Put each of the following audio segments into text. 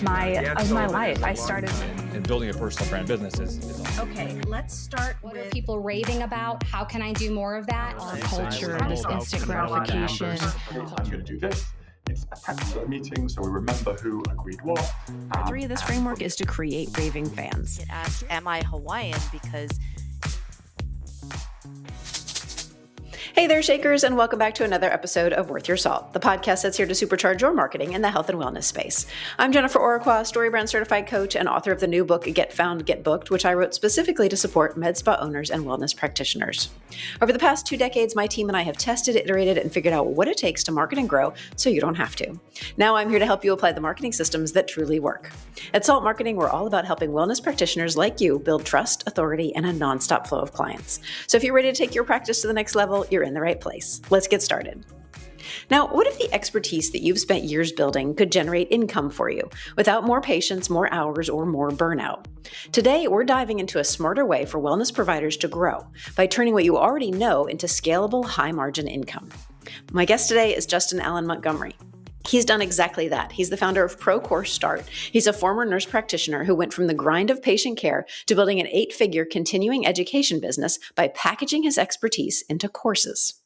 my life. I started and building a personal brand business is awesome. Okay, let's start What with are people raving about? How can I do more of that? our culture, this instant gratification. I'm going to do this. It's a practitioner meeting, so we remember who agreed what. Part 3 of this framework is to create raving fans. Get asked, am I Hawaiian? Because Hey there, Shakers, and welcome back to another episode of Worth Your Salt, the podcast that's here to supercharge your marketing in the health and wellness space. I'm Jennifer Orechwa, StoryBrand certified coach and author of the new book, Get Found, Get Booked, which I wrote specifically to support med spa owners and wellness practitioners. Over the past 2 decades, my team and I have tested, iterated, and figured out what it takes to market and grow so you don't have to. Now I'm here to help you apply the marketing systems that truly work. At Salt Marketing, we're all about helping wellness practitioners like you build trust, authority, and a nonstop flow of clients. So if you're ready to take your practice to the next level, you're in the right place. Let's get started. Now, what if the expertise that you've spent years building could generate income for you without more patients, more hours, or more burnout? Today, we're diving into a smarter way for wellness providers to grow by turning what you already know into scalable, high-margin income. My guest today is Justin Allan Montgomery. He's done exactly that. He's the founder of ProCourseStart. He's a former nurse practitioner who went from the grind of patient care to building an 8-figure continuing education business by packaging his expertise into courses.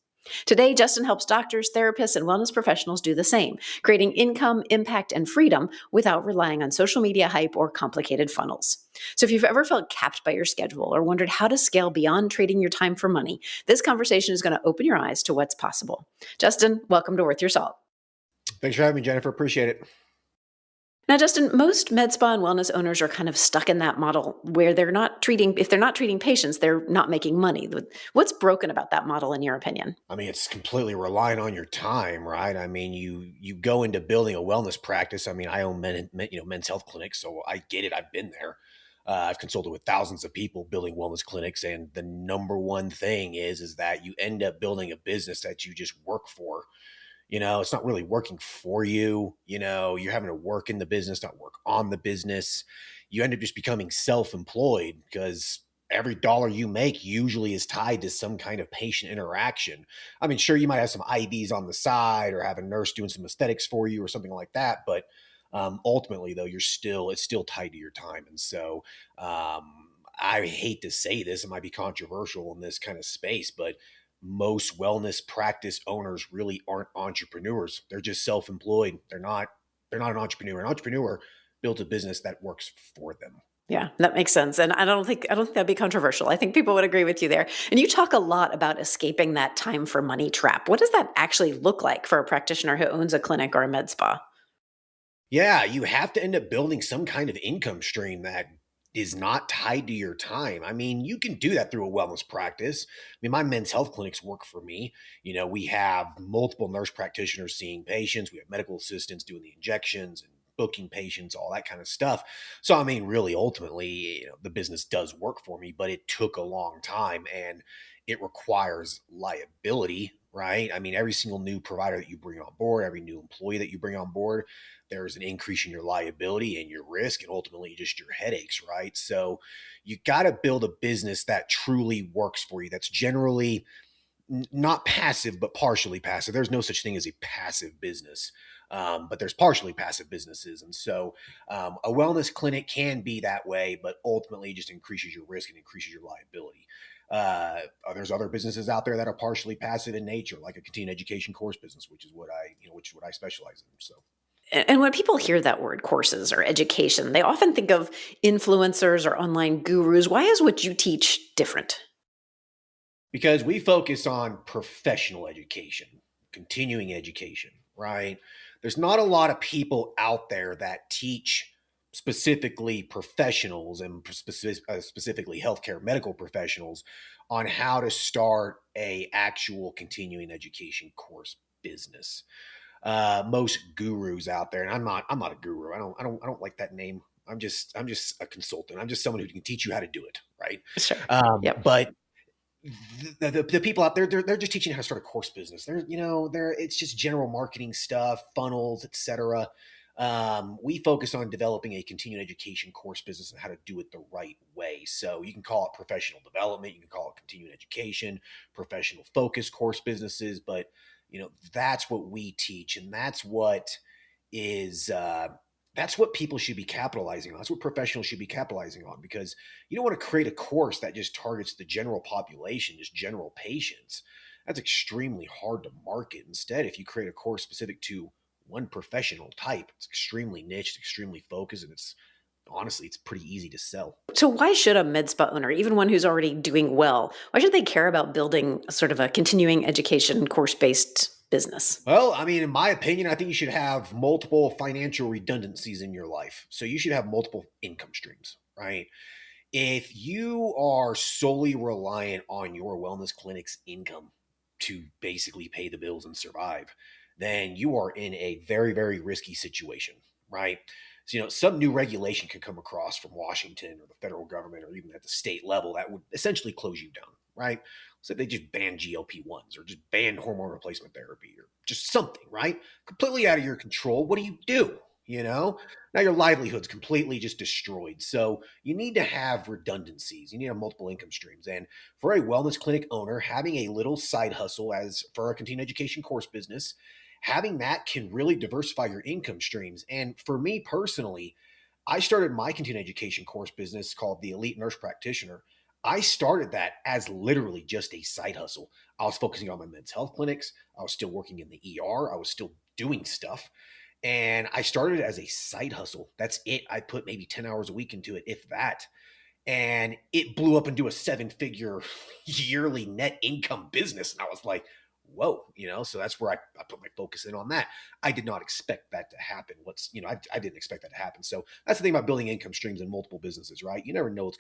Today, Justin helps doctors, therapists, and wellness professionals do the same, creating income, impact, and freedom without relying on social media hype or complicated funnels. So if you've ever felt capped by your schedule or wondered how to scale beyond trading your time for money, this conversation is going to open your eyes to what's possible. Justin, welcome to Worth Your Salt. Thanks for having me, Jennifer. Appreciate it. Now, Justin, most med spa and wellness owners are kind of stuck in that model where if they're not treating patients, they're not making money. What's broken about that model in your opinion? I mean, it's completely relying on your time, right? I mean, you go into building a wellness practice. I mean, I own men's health clinics, so I get it. I've been there. I've consulted with thousands of people building wellness clinics, and the number one thing is that you end up building a business that you just work for. You know, it's not really working for you. You know, you're having to work in the business, not work on the business. You end up just becoming self-employed because every dollar you make usually is tied to some kind of patient interaction. I mean, sure, you might have some IVs on the side or have a nurse doing some aesthetics for you or something like that. But ultimately, though, it's still tied to your time. And so I hate to say this, it might be controversial in this kind of space, but most wellness practice owners really aren't entrepreneurs. They're just self-employed. They're not an entrepreneur. An entrepreneur builds a business that works for them. Yeah, that makes sense. And I don't think that'd be controversial. I think people would agree with you there. And you talk a lot about escaping that time for money trap. What does that actually look like for a practitioner who owns a clinic or a med spa? Yeah, you have to end up building some kind of income stream that is not tied to your time. I mean, you can do that through a wellness practice. I mean, my men's health clinics work for me. You know, we have multiple nurse practitioners seeing patients. We have medical assistants doing the injections and booking patients, all that kind of stuff. So, I mean, really, ultimately, the business does work for me, but it took a long time and it requires liability, right? I mean, every single new provider that you bring on board, every new employee that you bring on board, there's an increase in your liability and your risk and ultimately just your headaches, right? So you got to build a business that truly works for you. That's generally not passive, but partially passive. There's no such thing as a passive business, but there's partially passive businesses. And so a wellness clinic can be that way, but ultimately just increases your risk and increases your liability. There's other businesses out there that are partially passive in nature, like a continuing education course business, which is what I specialize in. So. And when people hear that word courses or education, they often think of influencers or online gurus. Why is what you teach different? Because we focus on professional education, continuing education, right? There's not a lot of people out there that teach specifically professionals and specifically healthcare medical professionals on how to start a actual continuing education course business. Most gurus out there, and I'm not a guru. I don't like that name. I'm just a consultant. I'm just someone who can teach you how to do it, right? Sure. Yep. But the people out there, they're just teaching you how to start a course business. It's just general marketing stuff, funnels, etc. We focus on developing a continuing education course business and how to do it the right way. So you can call it professional development, you can call it continuing education, professional focus course businesses, but that's what we teach, and that's That's what people should be capitalizing on. That's what professionals should be capitalizing on, because you don't want to create a course that just targets the general population, just general patients. That's extremely hard to market. Instead, if you create a course specific to one professional type, it's extremely niche, extremely focused, and honestly, it's pretty easy to sell. So why should a med spa owner, even one who's already doing well, why should they care about building sort of a continuing education course-based business? Well, I mean, in my opinion, I think you should have multiple financial redundancies in your life. So you should have multiple income streams, right? If you are solely reliant on your wellness clinic's income to basically pay the bills and survive, then you are in a very, very risky situation, right? So, some new regulation could come across from Washington or the federal government or even at the state level that would essentially close you down, right? So they just ban GLP-1s or just ban hormone replacement therapy or just something, right? Completely out of your control. What do? Now your livelihood's completely just destroyed. So you need to have redundancies. You need to have multiple income streams. And for a wellness clinic owner, having a little side hustle as for a continuing education course business, having that can really diversify your income streams. And for me personally, I started my continuing education course business called the Elite Nurse Practitioner. I started that as literally just a side hustle. I was focusing on my men's health clinics. I was still working in the ER. I was still doing stuff. And I started as a side hustle. That's it. I put maybe 10 hours a week into it, if that. And it blew up into a 7-figure yearly net income business. And I was like, whoa, so that's where I put my focus in on that. I did not expect that to happen. I didn't expect that to happen. So that's the thing about building income streams in multiple businesses, right? You never know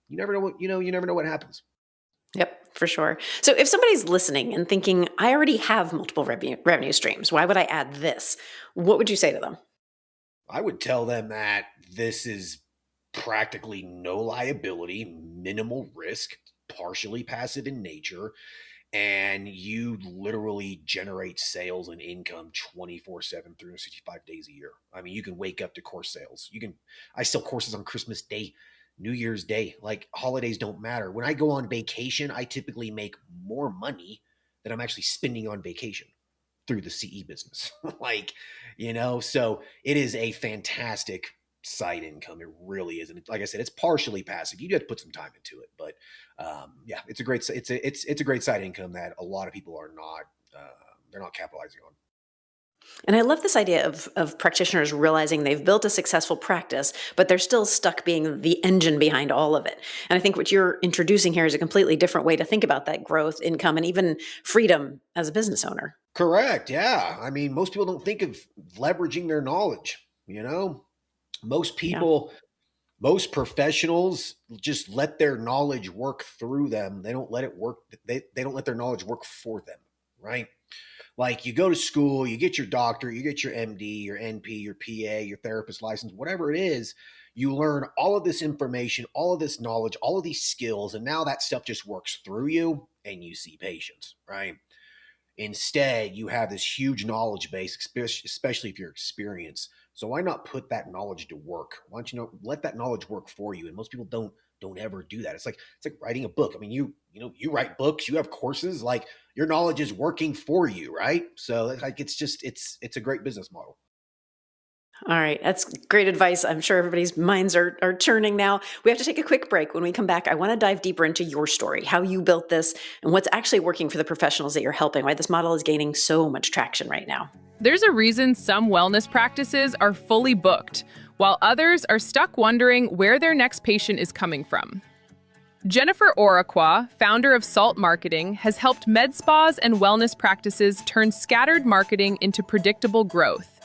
you never know what happens. Yep, for sure. So if somebody's listening and thinking, I already have multiple revenue streams, why would I add this? What would you say to them? I would tell them that this is practically no liability, minimal risk, partially passive in nature, and you literally generate sales and income 24/7, 365 days a year. I mean, you can wake up to course sales. I sell courses on Christmas Day, New Year's Day, like holidays don't matter. When I go on vacation, I typically make more money than I'm actually spending on vacation through the CE business. So it is a fantastic side income. It really is. And like I said, it's partially passive. You do have to put some time into it, but it's a great side income that a lot of people are not, they're not capitalizing on. And I love this idea of practitioners realizing they've built a successful practice, but they're still stuck being the engine behind all of it. And I think what you're introducing here is a completely different way to think about that growth, income, and even freedom as a business owner. Correct. Yeah. I mean, most people don't think of leveraging their knowledge. Most people, most professionals just let their knowledge work through them. They don't let it work. They don't let their knowledge work for them. Right. Like you go to school, you get your doctor, you get your MD, your NP, your PA, your therapist license, whatever it is, you learn all of this information, all of this knowledge, all of these skills, and now that stuff just works through you and you see patients, right? Instead, you have this huge knowledge base, especially if you're experienced. So why not put that knowledge to work? Why don't you let that knowledge work for you? And most people don't ever do that. It's like writing a book. I mean, you write books, you have courses, like your knowledge is working for you, right? So it's a great business model. All right. That's great advice. I'm sure everybody's minds are churning now. We have to take a quick break. When we come back, I want to dive deeper into your story, how you built this, and what's actually working for the professionals that you're helping, why this model is gaining so much traction right now. There's a reason some wellness practices are fully booked, while others are stuck wondering where their next patient is coming from. Jennifer Orechwa, founder of Salt Marketing, has helped med spas and wellness practices turn scattered marketing into predictable growth.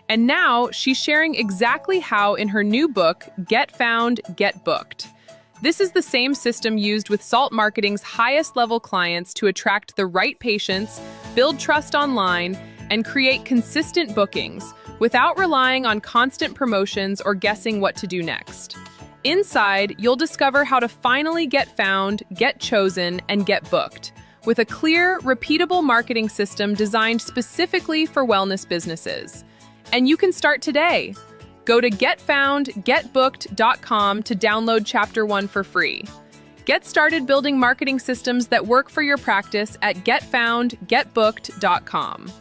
And now she's sharing exactly how in her new book, Get Found, Get Booked. This is the same system used with Salt Marketing's highest level clients to attract the right patients, build trust online, and create consistent bookings without relying on constant promotions or guessing what to do next. Inside, you'll discover how to finally get found, get chosen, and get booked with a clear, repeatable marketing system designed specifically for wellness businesses. And you can start today. Go to getfoundgetbooked.com to download Chapter 1 for free. Get started building marketing systems that work for your practice at getfoundgetbooked.com.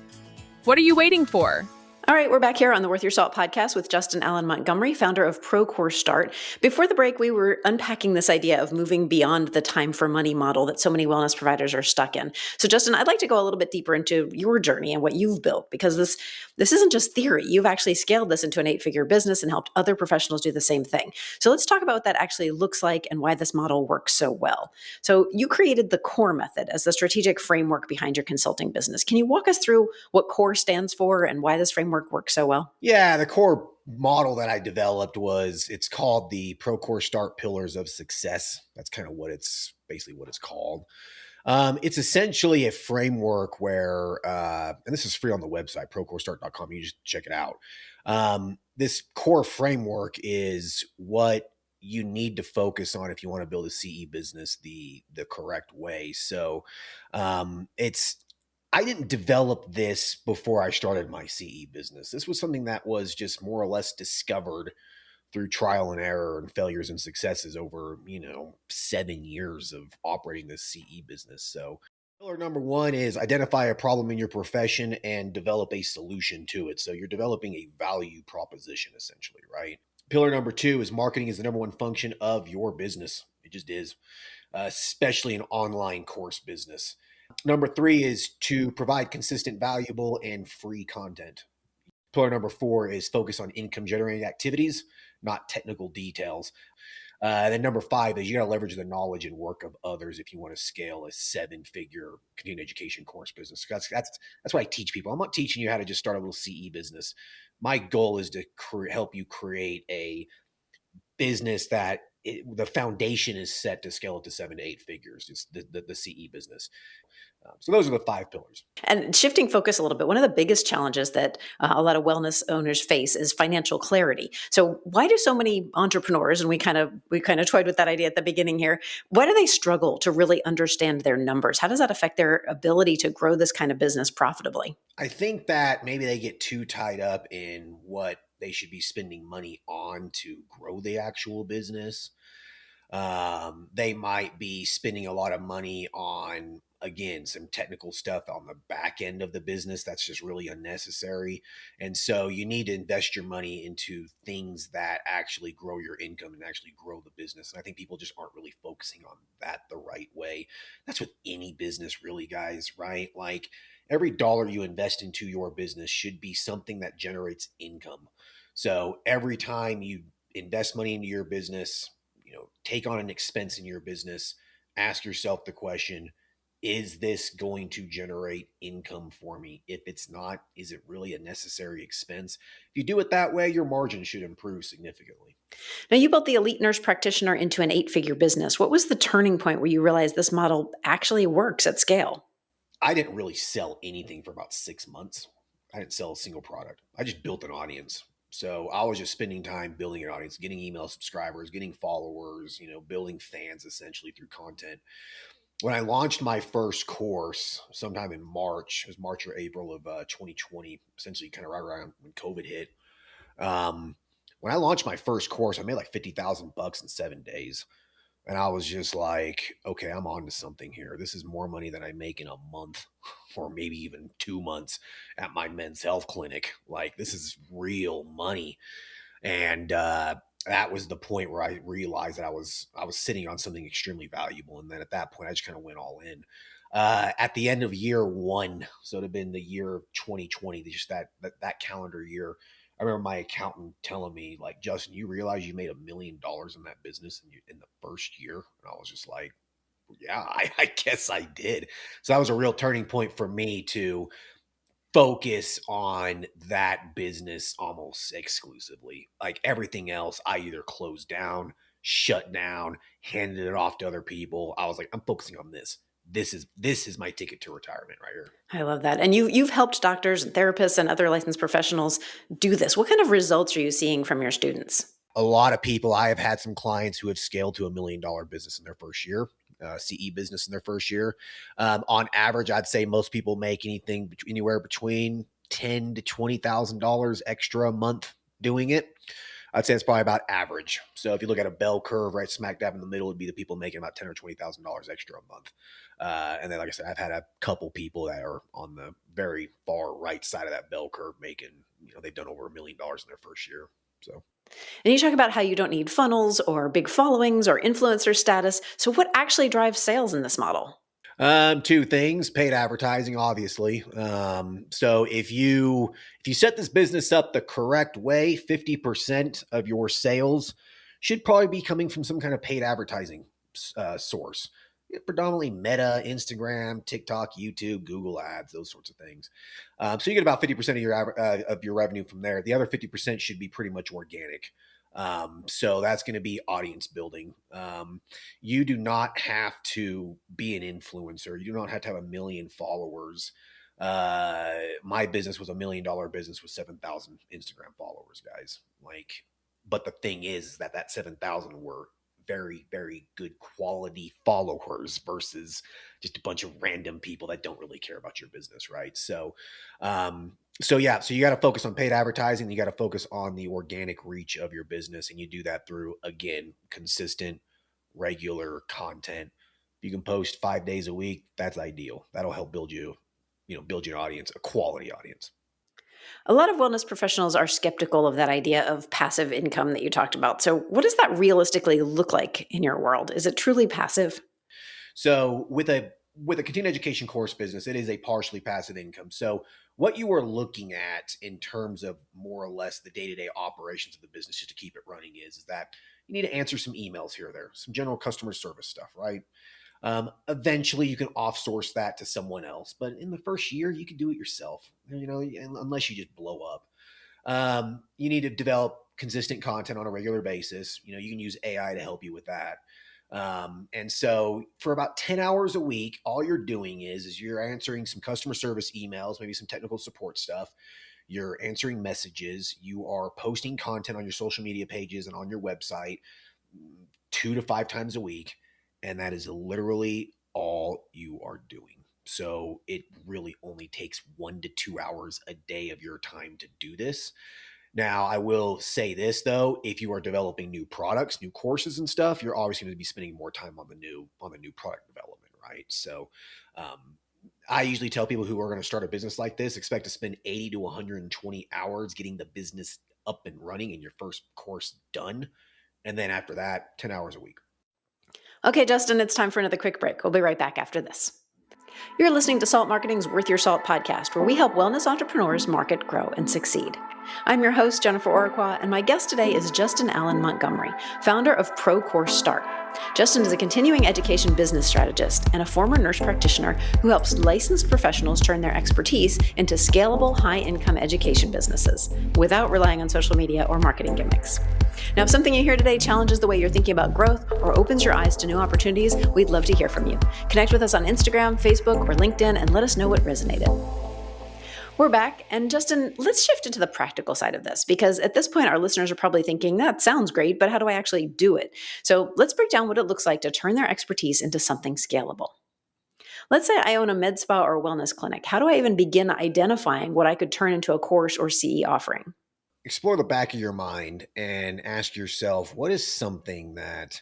What are you waiting for? All right, we're back here on the Worth Your Salt podcast with Justin Allan Montgomery, founder of ProCourseStart. Before the break, we were unpacking this idea of moving beyond the time for money model that so many wellness providers are stuck in. So, Justin, I'd like to go a little bit deeper into your journey and what you've built, because this isn't just theory. You've actually scaled this into an 8-figure business and helped other professionals do the same thing. So let's talk about what that actually looks like and why this model works so well. So you created the CORE method as the strategic framework behind your consulting business. Can you walk us through what CORE stands for and why this framework works so well? Yeah, the core model that I developed it's called the ProCourseStart Pillars of Success. That's kind of basically what it's called. It's essentially a framework where, and this is free on the website, ProCourseStart.com. You just check it out. This core framework is what you need to focus on if you want to build a CE business the correct way. So I didn't develop this before I started my CE business. This was something that was just more or less discovered through trial and error and failures and successes over, 7 years of operating this CE business. So pillar number 1 is identify a problem in your profession and develop a solution to it. So you're developing a value proposition essentially, right? Pillar number 2 is marketing is the number 1 function of your business. It just is, especially an online course business. Number 3 is to provide consistent, valuable, and free content. Pillar number 4 is focus on income generating activities, not technical details. Then number 5 is you got to leverage the knowledge and work of others if you want to scale a 7-figure continuing education course business. That's what I teach people. I'm not teaching you how to just start a little CE business. My goal is to help you create a business that the foundation is set to scale it to 7 to 8 figures. It's the CE business. So those are the 5 pillars. And shifting focus a little bit, one of the biggest challenges that a lot of wellness owners face is financial clarity. So why do so many entrepreneurs, and we kind of toyed with that idea at the beginning here, why do they struggle to really understand their numbers? How does that affect their ability to grow this kind of business profitably? I think that maybe they get too tied up in what they should be spending money on to grow the actual business. They might be spending a lot of money on, again, some technical stuff on the back end of the business that's just really unnecessary. And so you need to invest your money into things that actually grow your income and actually grow the business. And I think people just aren't really focusing on that the right way. That's with any business really, guys, right? Like every dollar you invest into your business should be something that generates income. So every time you invest money into your business, take on an expense in your business, ask yourself the question, is this going to generate income for me? If it's not, is it really a necessary expense? If you do it that way, your margin should improve significantly. Now, you built the Elite Nurse Practitioner into an 8-figure business. What was the turning point where you realized this model actually works at scale? I didn't really sell anything for about 6 months. I didn't sell a single product. I just built an audience. So I was just spending time building an audience, getting email subscribers, getting followers, building fans essentially through content. When I launched my first course sometime in March, it was March or April of 2020, essentially kind of right around when COVID hit. When I launched my first course, I made like $50,000 in 7 days. And I was just like, okay, I'm on to something here. This is more money than I make in a month or maybe even 2 months at my men's health clinic. Like, this is real money. And that was the point where I realized that I was sitting on something extremely valuable. And then at that point, I just kind of went all in. At the end of year 1, so it had been the year of 2020, just that calendar year, I remember my accountant telling me, like, Justin, you realize you made $1 million in that business in the first year? And I was just like, yeah, I guess I did. So that was a real turning point for me to focus on that business almost exclusively. Like everything else, I either closed down, shut down, handed it off to other people. I was like, I'm focusing on this. This is my ticket to retirement right here. I love that. And you've helped doctors and therapists and other licensed professionals do this. What kind of results are you seeing from your students? A lot of people, I have had some clients who have scaled to $1 million business in their first year, CE business in their first year. On average, I'd say most people make anywhere between $10,000 to $20,000 extra a month doing it. I'd say it's probably about average. So if you look at a bell curve, right smack dab in the middle would be the people making about $10,000 or $20,000 extra a month. And then, like I said, I've had a couple people that are on the very far right side of that bell curve making, they've done over $1 million in their first year. So. And you talk about how you don't need funnels or big followings or influencer status. So what actually drives sales in this model? Two things: paid advertising, obviously. So if you set this business up the correct way, 50% of your sales should probably be coming from some kind of paid advertising source. Predominantly Meta, Instagram, TikTok, YouTube, Google Ads, those sorts of things. So you get about 50% of your revenue from there. The other 50% should be pretty much organic. So that's going to be audience building. You do not have to be an influencer. You do not have to have 1 million followers. My business was $1 million business with 7,000 Instagram followers, guys. But the thing is that 7,000 were very, very good quality followers versus just a bunch of random people that don't really care about your business, right? So you got to focus on paid advertising. You got to focus on the organic reach of your business, and you do that through, again, consistent, regular content. If you can post 5 days a week, that's ideal. That'll help build you an audience, a quality audience. A lot of wellness professionals are skeptical of that idea of passive income that you talked about. So what does that realistically look like in your world? Is it truly passive? So with a continuing education course business, it is a partially passive income. So what you are looking at in terms of more or less the day-to-day operations of the business, just to keep it running, is that you need to answer some emails here or there, some general customer service stuff, right? Eventually you can offsource that to someone else, but in the first year you can do it yourself, unless you just blow up. You need to develop consistent content on a regular basis. You can use AI to help you with that. And so for about 10 hours a week, all you're doing is you're answering some customer service emails, maybe some technical support stuff. You're answering messages. You are posting content on your social media pages and on your website 2 to 5 times a week. And that is literally all you are doing. So it really only takes 1 to 2 hours a day of your time to do this. Now, I will say this, though: if you are developing new products, new courses and stuff, you're obviously going to be spending more time on the new product development, right? So I usually tell people who are going to start a business like this, expect to spend 80 to 120 hours getting the business up and running and your first course done. And then after that, 10 hours a week. Okay, Justin, it's time for another quick break. We'll be right back after this. You're listening to Salt Marketing's Worth Your Salt podcast, where we help wellness entrepreneurs market, grow, and succeed. I'm your host, Jennifer Orechwa, and my guest today is Justin Allan Montgomery, founder of ProCourseStart. Justin is a continuing education business strategist and a former nurse practitioner who helps licensed professionals turn their expertise into scalable, high-income education businesses without relying on social media or marketing gimmicks. Now, if something you hear today challenges the way you're thinking about growth or opens your eyes to new opportunities, we'd love to hear from you. Connect with us on Instagram, Facebook, or LinkedIn and let us know what resonated. We're back, and Justin, let's shift into the practical side of this, because at this point, our listeners are probably thinking, that sounds great, but how do I actually do it? So let's break down what it looks like to turn their expertise into something scalable. Let's say I own a med spa or wellness clinic. How do I even begin identifying what I could turn into a course or CE offering? Explore the back of your mind and ask yourself, what is something that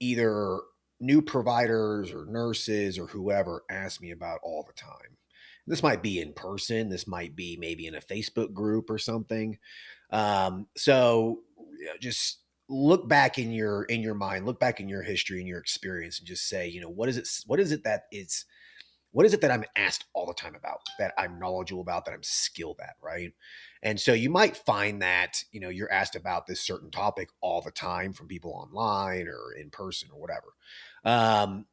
either new providers or nurses or whoever ask me about all the time? This might be in person. This might be maybe in a Facebook group or something. Just look back in your mind, look back in your history and your experience, and just say, what is it that I'm asked all the time about, that I'm knowledgeable about, that I'm skilled at, right? And so you might find that, you're asked about this certain topic all the time from people online or in person or whatever.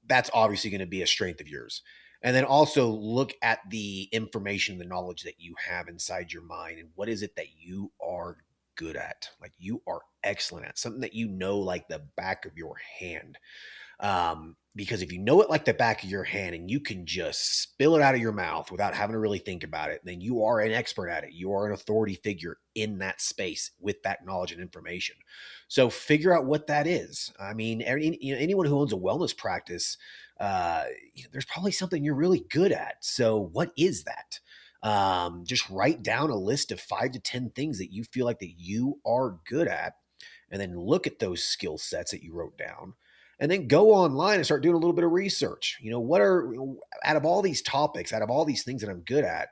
That's obviously going to be a strength of yours. And then also look at the information, the knowledge that you have inside your mind, and what is it that you are good at, like you are excellent at, something that like the back of your hand. Because if you know it like the back of your hand and you can just spill it out of your mouth without having to really think about it, then you are an expert at it. You are an authority figure in that space with that knowledge and information. So figure out what that is. I mean, anyone who owns a wellness practice, there's probably something you're really good at. So what is that? Just write down a list of 5 to 10 things that you feel like that you are good at, and then look at those skill sets that you wrote down. And then go online and start doing a little bit of research. What are, out of all these topics, out of all these things that I'm good at,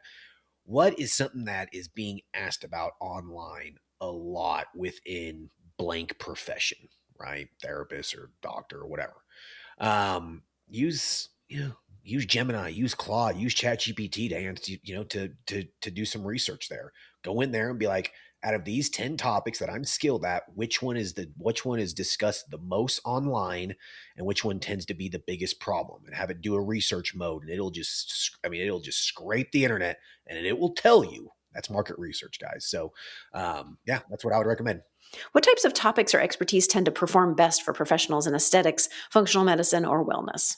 what is something that is being asked about online a lot within blank profession, right? Therapist or doctor or whatever. Use, use Gemini, use Claude, use ChatGPT to answer, to do some research there. Go in there and be like, out of these 10 topics that I'm skilled at, which one is discussed the most online and which one tends to be the biggest problem, and have it do a research mode. And it'll just scrape the internet and it will tell you. That's market research, guys. So yeah, that's what I would recommend. What types of topics or expertise tend to perform best for professionals in aesthetics, functional medicine, or wellness?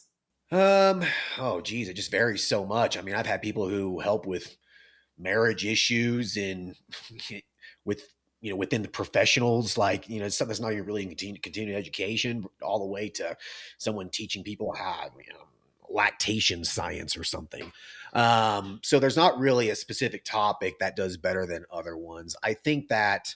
Oh geez, it just varies so much. I mean, I've had people who help with marriage issues and within the professionals, like, something that's not even really in continuing education, all the way to someone teaching people how, lactation science or something. So there's not really a specific topic that does better than other ones. I think that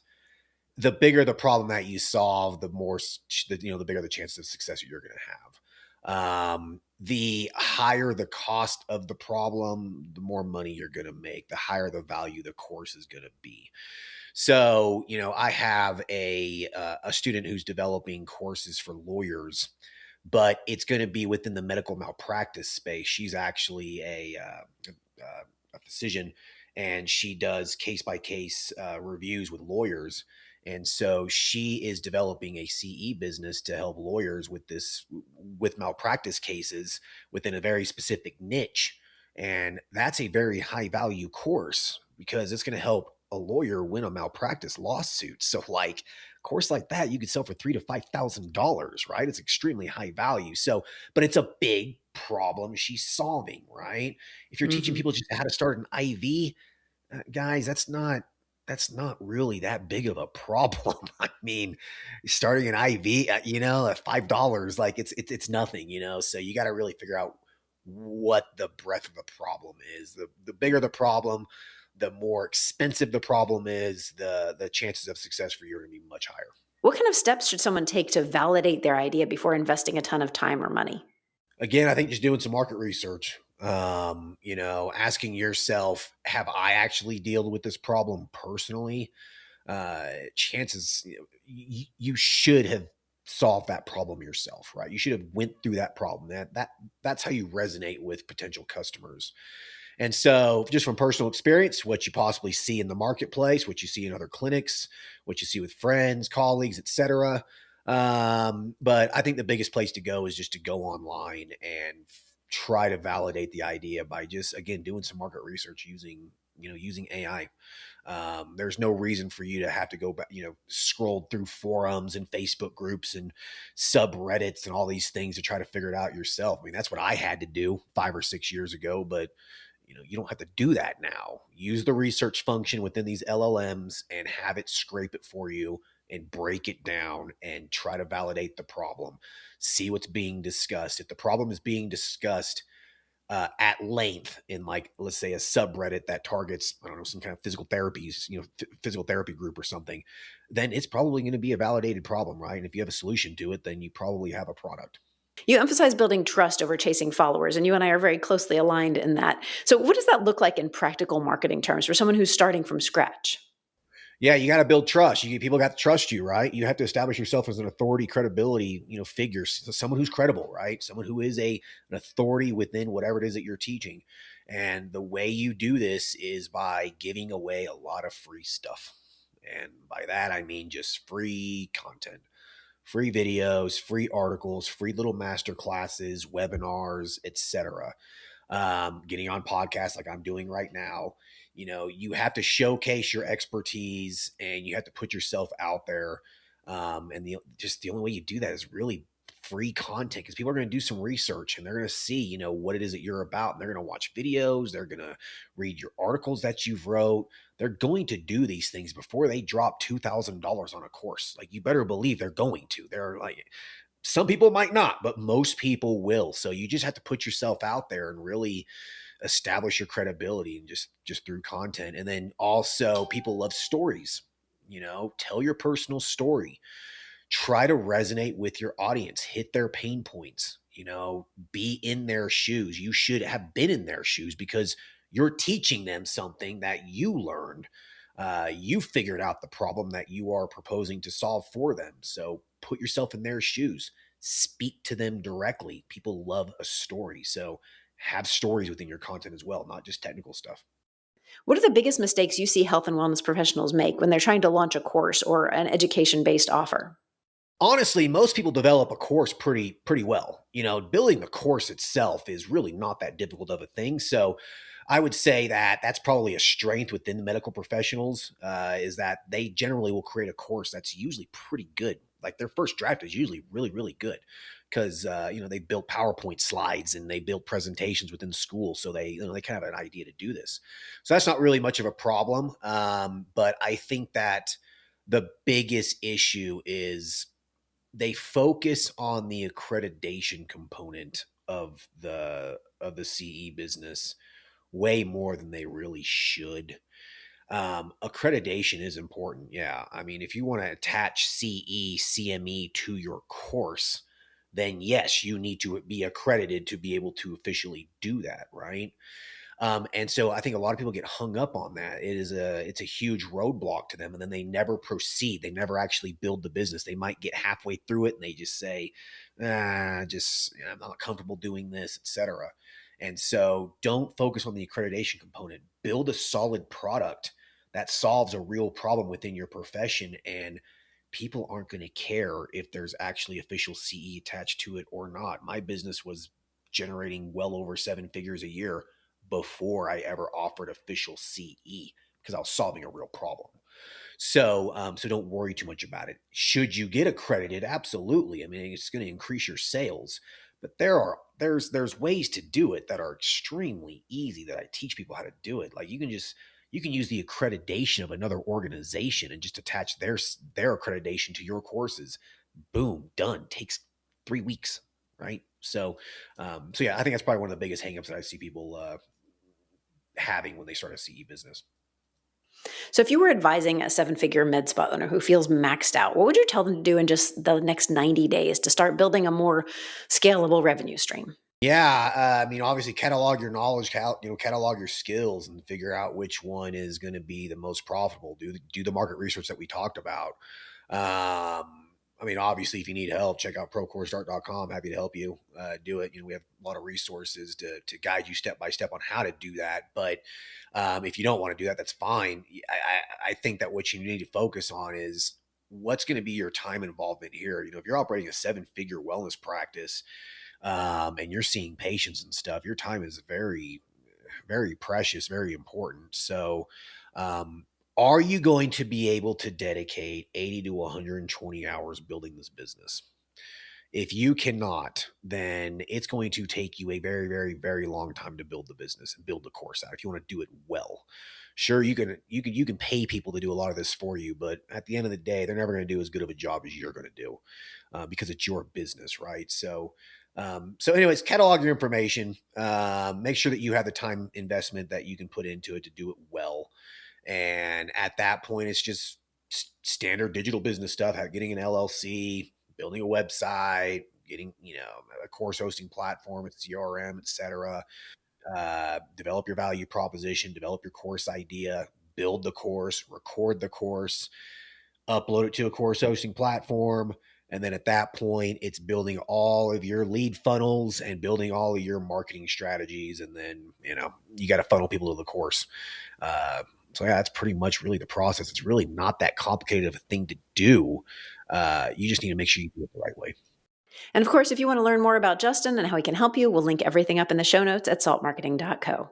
the bigger the problem that you solve, the bigger the chances of success you're going to have. The higher the cost of the problem, the more money you're going to make, the higher the value the course is going to be. So, I have a student who's developing courses for lawyers, but it's going to be within the medical malpractice space. She's actually a physician, and she does case-by-case reviews with lawyers. And so she is developing a CE business to help lawyers with malpractice cases within a very specific niche. And that's a very high value course because it's going to help a lawyer win a malpractice lawsuit. So like a course like that, you could sell for $3,000 to $5,000, right? It's extremely high value. So, but it's a big problem she's solving, right? If you're teaching people just how to start an IV, guys, that's not really that big of a problem. I mean, starting an IV, at $5, like it's nothing, so you got to really figure out what the breadth of the problem is. The bigger the problem, the more expensive the problem is, the chances of success for you are going to be much higher. What kind of steps should someone take to validate their idea before investing a ton of time or money? Again, I think just doing some market research. Asking yourself, have I actually dealt with this problem personally? Chances, you should have solved that problem yourself, right? You should have went through that problem. That's how you resonate with potential customers. And so just from personal experience, what you possibly see in the marketplace, what you see in other clinics, what you see with friends, colleagues, etc. But I think the biggest place to go is just to go online and try to validate the idea by just, again, doing some market research using AI. There's no reason for you to have to go back, scroll through forums and Facebook groups and subreddits and all these things to try to figure it out yourself. I mean, that's what I had to do 5 or 6 years ago, but you don't have to do that now. Use the research function within these LLMs and have it scrape it for you and break it down and try to validate the problem. See what's being discussed. If the problem is being discussed at length in, like, let's say a subreddit that targets, I don't know, some kind of physical therapies, physical therapy group or something, then it's probably going to be a validated problem, right? And if you have a solution to it, then you probably have a product. You emphasize building trust over chasing followers, and you and I are very closely aligned in that. So what does that look like in practical marketing terms for someone who's starting from scratch? Yeah, you got to build trust. People got to trust you, right? You have to establish yourself as an authority, credibility, figure, so someone who's credible, right? Someone who is an authority within whatever it is that you're teaching. And the way you do this is by giving away a lot of free stuff. And by that, I mean just free content, free videos, free articles, free little master classes, webinars, etc. Getting on podcasts like I'm doing right now. You have to showcase your expertise and you have to put yourself out there. And the only way you do that is really free content, because people are going to do some research and they're going to see, what it is that you're about. And they're going to watch videos. They're going to read your articles that you've wrote. They're going to do these things before they drop $2,000 on a course. Like, you better believe they're going to. They're like, some people might not, but most people will. So you just have to put yourself out there and really establish your credibility, and just through content. And then also, people love stories. Tell your personal story. Try to resonate with your audience, hit their pain points, be in their shoes. You should have been in their shoes because You're teaching them something that you learned. You figured out the problem that you are proposing to solve for them. So put yourself in their shoes. Speak to them directly. People love a story. So have stories within your content as well, not just technical stuff. What are the biggest mistakes you see health and wellness professionals make when they're trying to launch a course or an education-based offer? Honestly, most people develop a course pretty well. Building the course itself is really not that difficult of a thing. So I would say that that's probably a strength within the medical professionals, is that they generally will create a course that's usually pretty good. Like their first draft is usually really, really good because, they built PowerPoint slides and they built presentations within the school. So they kind of have an idea to do this. So that's not really much of a problem. But I think that the biggest issue is they focus on the accreditation component of the CE business way more than they really should. Accreditation is important. Yeah. I mean, if you want to attach CE, CME to your course, then yes, you need to be accredited to be able to officially do that. Right. And so I think a lot of people get hung up on that. It's a huge roadblock to them, and then they never proceed. They never actually build the business. They might get halfway through it and they just say, I'm not comfortable doing this, etc. And so don't focus on the accreditation component. Build a solid product that solves a real problem within your profession, and people aren't going to care if there's actually official CE attached to it or not. My business was generating well over 7 figures a year before I ever offered official CE because I was solving a real problem. So don't worry too much about it. Should you get accredited? Absolutely. I mean, it's going to increase your sales, but there's ways to do it that are extremely easy that I teach people how to do it. Like you can use the accreditation of another organization and just attach their accreditation to your courses. Boom, done. Takes 3 weeks, right? So yeah, I think that's probably one of the biggest hangups that I see people having when they start a CE business. So if you were advising a 7-figure med spa owner who feels maxed out, what would you tell them to do in just the next 90 days to start building a more scalable revenue stream? Yeah. Obviously catalog your knowledge, catalog your skills and figure out which one is going to be the most profitable. Do the market research that we talked about. Obviously if you need help, check out ProCourseStart.com. Happy to help you do it. We have a lot of resources to guide you step by step on how to do that. But if you don't want to do that, that's fine. I think that what you need to focus on is what's going to be your time involvement here. If you're operating a 7-figure wellness practice, and you're seeing patients and stuff, your time is very, very precious, very important. So, are you going to be able to dedicate 80 to 120 hours building this business? If you cannot, then it's going to take you a very, very, very long time to build the business and build the course out. If you want to do it well, sure, you can pay people to do a lot of this for you, but at the end of the day, they're never going to do as good of a job as you're going to do, because it's your business, right? So anyways, catalog your information, make sure that you have the time investment that you can put into it to do it well. And at that point, it's just standard digital business stuff, getting an LLC, building a website, getting, a course hosting platform, a CRM, etc. Develop your value proposition, develop your course idea, build the course, record the course, upload it to a course hosting platform. And then at that point, it's building all of your lead funnels and building all of your marketing strategies. And then, you got to funnel people to the course. So yeah, that's pretty much really the process. It's really not that complicated of a thing to do. You just need to make sure you do it the right way. And of course, if you want to learn more about Justin and how he can help you, we'll link everything up in the show notes at saltmarketing.co.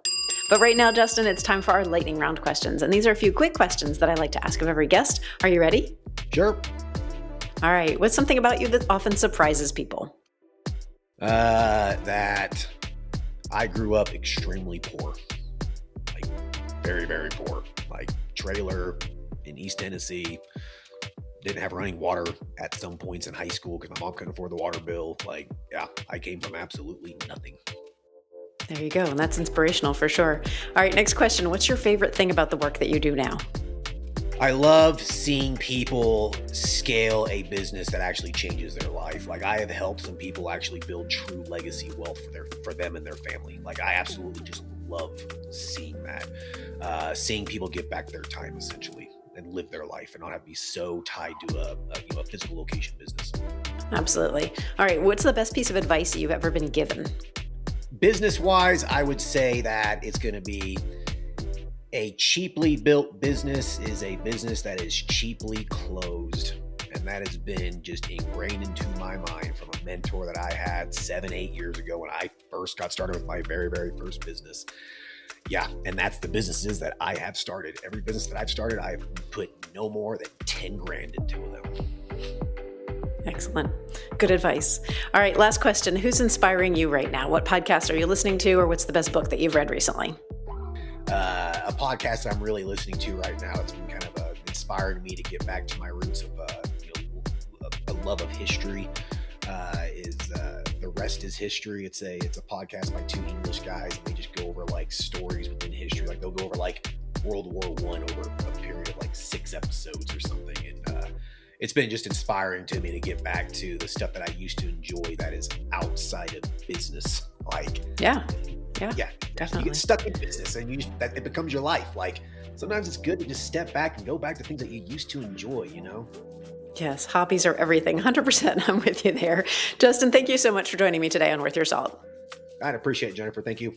But right now, Justin, it's time for our lightning round questions. And these are a few quick questions that I like to ask of every guest. Are you ready? Sure. All right. What's something about you that often surprises people? That I grew up extremely poor. Like very, very poor. Like trailer in East Tennessee. Didn't have running water at some points in high school because my mom couldn't afford the water bill. Like, yeah, I came from absolutely nothing. There you go. And that's inspirational for sure. All right. Next question. What's your favorite thing about the work that you do now? I love seeing people scale a business that actually changes their life. Like I have helped some people actually build true legacy wealth for them and their family. Like I absolutely just love seeing that, seeing people get back their time essentially and live their life and not have to be so tied to a physical location business. Absolutely. All right. What's the best piece of advice you've ever been given? Business-wise, I would say that it's going to be a cheaply built business is a business that is cheaply closed. And that has been just ingrained into my mind from a mentor that I had 7-8 years ago when I first got started with my very, very first business. Yeah, and that's the businesses that I have started. Every business that I've started, I've put no more than 10 grand into them. Excellent. Good advice. All right, last question. Who's inspiring you right now? What podcast are you listening to, or what's the best book that you've read recently? A podcast I'm really listening to right now. It's been kind of inspiring me to get back to my roots of a love of history. Is The Rest is History. It's a podcast by two English guys, and they just go over like stories within history. Like they'll go over like World War I over a period of like 6 episodes or something. And it's been just inspiring to me to get back to the stuff that I used to enjoy that is outside of business. Like yeah, You definitely. get stuck in business and that it becomes your life. Like sometimes it's good to just step back and go back to things that you used to enjoy, you know? Yes, hobbies are everything. 100%. I'm with you there. Justin, thank you so much for joining me today on Worth Your Salt. I'd appreciate it, Jennifer. Thank you.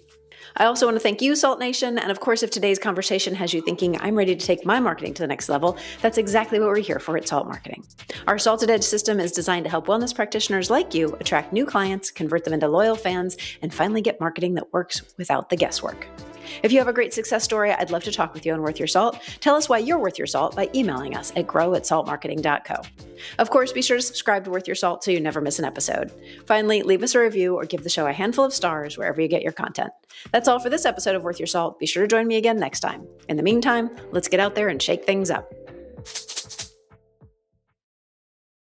I also want to thank you, Salt Nation. And of course, if today's conversation has you thinking, I'm ready to take my marketing to the next level, that's exactly what we're here for at Salt Marketing. Our Salted Edge system is designed to help wellness practitioners like you attract new clients, convert them into loyal fans, and finally get marketing that works without the guesswork. If you have a great success story, I'd love to talk with you on Worth Your Salt. Tell us why you're worth your salt by emailing us at grow@saltmarketing.co. Of course, be sure to subscribe to Worth Your Salt so you never miss an episode. Finally, leave us a review or give the show a handful of stars wherever you get your content. That's all for this episode of Worth Your Salt. Be sure to join me again next time. In the meantime, let's get out there and shake things up.